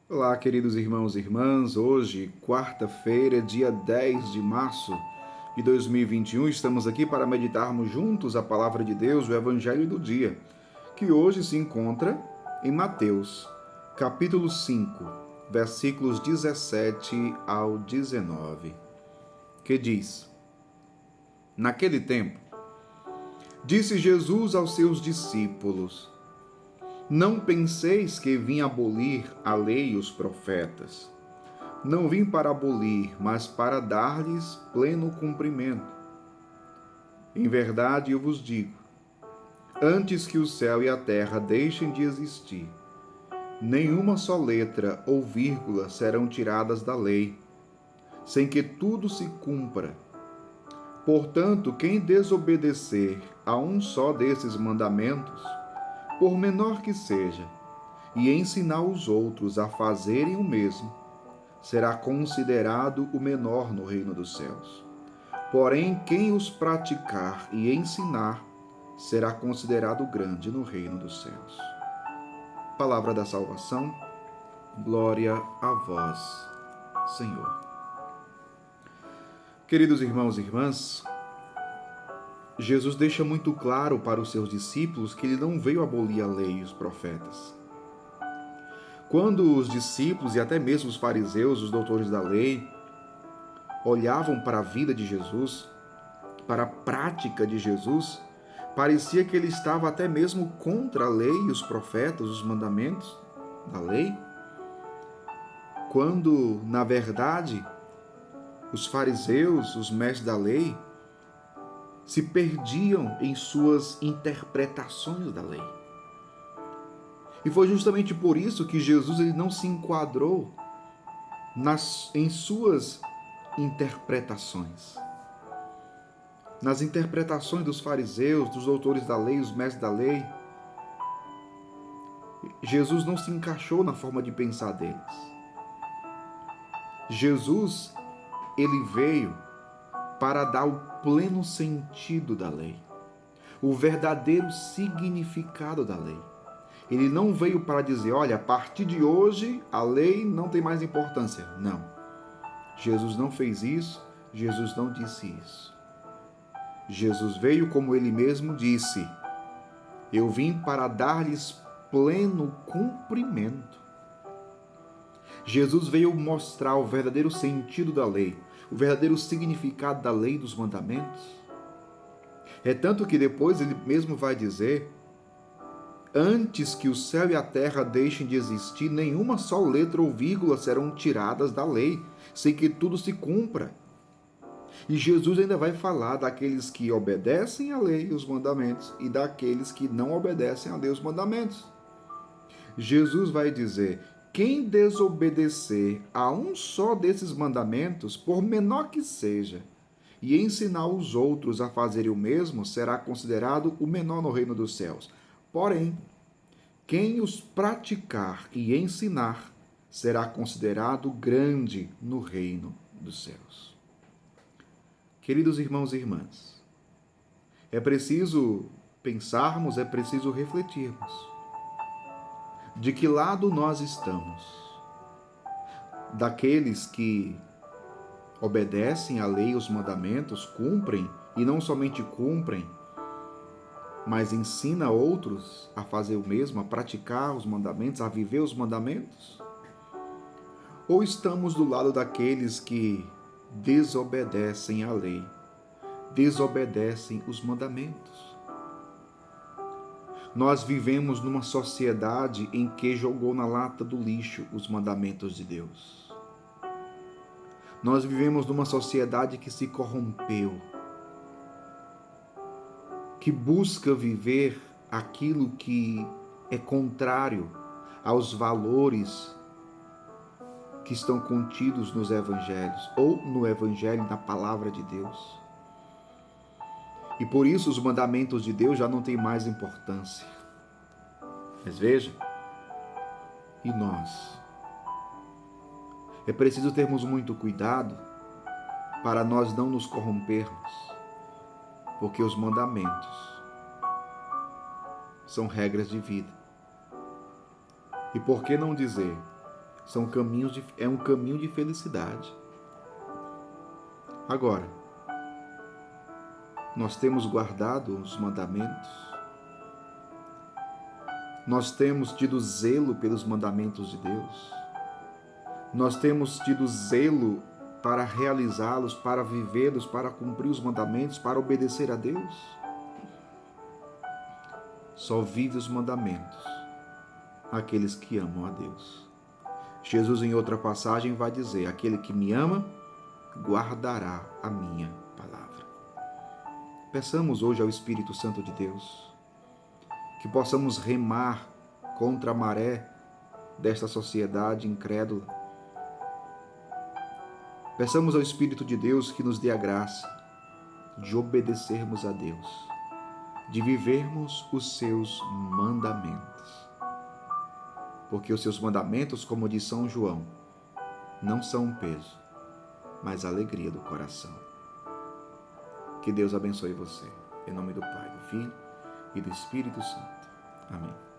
Olá, queridos irmãos e irmãs. Hoje, quarta-feira, dia 10 de março de 2021, estamos aqui para meditarmos juntos a palavra de Deus, o Evangelho do dia, que hoje se encontra em Mateus, capítulo 5, versículos 17 ao 19, que diz: Naquele tempo, disse Jesus aos seus discípulos: Não penseis que vim abolir a lei e os profetas. Não vim para abolir, mas para dar-lhes pleno cumprimento. Em verdade eu vos digo, antes que o céu e a terra deixem de existir, nenhuma só letra ou vírgula serão tiradas da lei, sem que tudo se cumpra. Portanto, quem desobedecer a um só desses mandamentos, por menor que seja, e ensinar os outros a fazerem o mesmo, será considerado o menor no reino dos céus. Porém, quem os praticar e ensinar será considerado grande no reino dos céus. Palavra da salvação, glória a vós, Senhor. Queridos irmãos e irmãs, Jesus deixa muito claro para os seus discípulos que ele não veio abolir a lei e os profetas. Quando os discípulos e até mesmo os fariseus, os doutores da lei, olhavam para a vida de Jesus, para a prática de Jesus, parecia que ele estava até mesmo contra a lei e os profetas, os mandamentos da lei, quando, na verdade, os fariseus, os mestres da lei, se perdiam em suas interpretações da lei. E foi justamente por isso que Jesus ele não se enquadrou em suas interpretações. Nas interpretações dos fariseus, dos doutores da lei, os mestres da lei, Jesus não se encaixou na forma de pensar deles. Jesus, ele veio para dar o pleno sentido da lei, o verdadeiro significado da lei. Ele não veio para dizer, olha, a partir de hoje a lei não tem mais importância. Não. Jesus não fez isso, Jesus não disse isso. Jesus veio como ele mesmo disse, eu vim para dar-lhes pleno cumprimento. Jesus veio mostrar o verdadeiro sentido da lei, o verdadeiro significado da lei e dos mandamentos. É tanto que depois ele mesmo vai dizer, antes que o céu e a terra deixem de existir, nenhuma só letra ou vírgula serão tiradas da lei, sem que tudo se cumpra. E Jesus ainda vai falar daqueles que obedecem à lei e os mandamentos e daqueles que não obedecem à lei e os mandamentos. Jesus vai dizer, quem desobedecer a um só desses mandamentos, por menor que seja, e ensinar os outros a fazerem o mesmo, será considerado o menor no reino dos céus. Porém, quem os praticar e ensinar será considerado grande no reino dos céus. Queridos irmãos e irmãs, é preciso pensarmos, é preciso refletirmos. De que lado nós estamos? Daqueles que obedecem à lei e os mandamentos, cumprem, e não somente cumprem, mas ensina outros a fazer o mesmo, a praticar os mandamentos, a viver os mandamentos? Ou estamos do lado daqueles que desobedecem à lei, desobedecem os mandamentos? Nós vivemos numa sociedade em que jogou na lata do lixo os mandamentos de Deus. Nós vivemos numa sociedade que se corrompeu, que busca viver aquilo que é contrário aos valores que estão contidos nos evangelhos, ou no evangelho, na palavra de Deus. E por isso os mandamentos de Deus já não têm mais importância. Mas veja, e nós? É preciso termos muito cuidado para nós não nos corrompermos, porque os mandamentos são regras de vida. E por que não dizer, É um caminho de felicidade. Agora, nós temos guardado os mandamentos? Nós temos tido zelo pelos mandamentos de Deus? Nós temos tido zelo para realizá-los, para vivê-los, para cumprir os mandamentos, para obedecer a Deus? Só vive os mandamentos aqueles que amam a Deus. Jesus, em outra passagem, vai dizer: aquele que me ama, guardará a minha palavra. Peçamos hoje ao Espírito Santo de Deus que possamos remar contra a maré desta sociedade incrédula. Peçamos ao Espírito de Deus que nos dê a graça de obedecermos a Deus, de vivermos os seus mandamentos. Porque os seus mandamentos, como diz São João, não são um peso, mas a alegria do coração. Que Deus abençoe você. Em nome do Pai, do Filho e do Espírito Santo. Amém.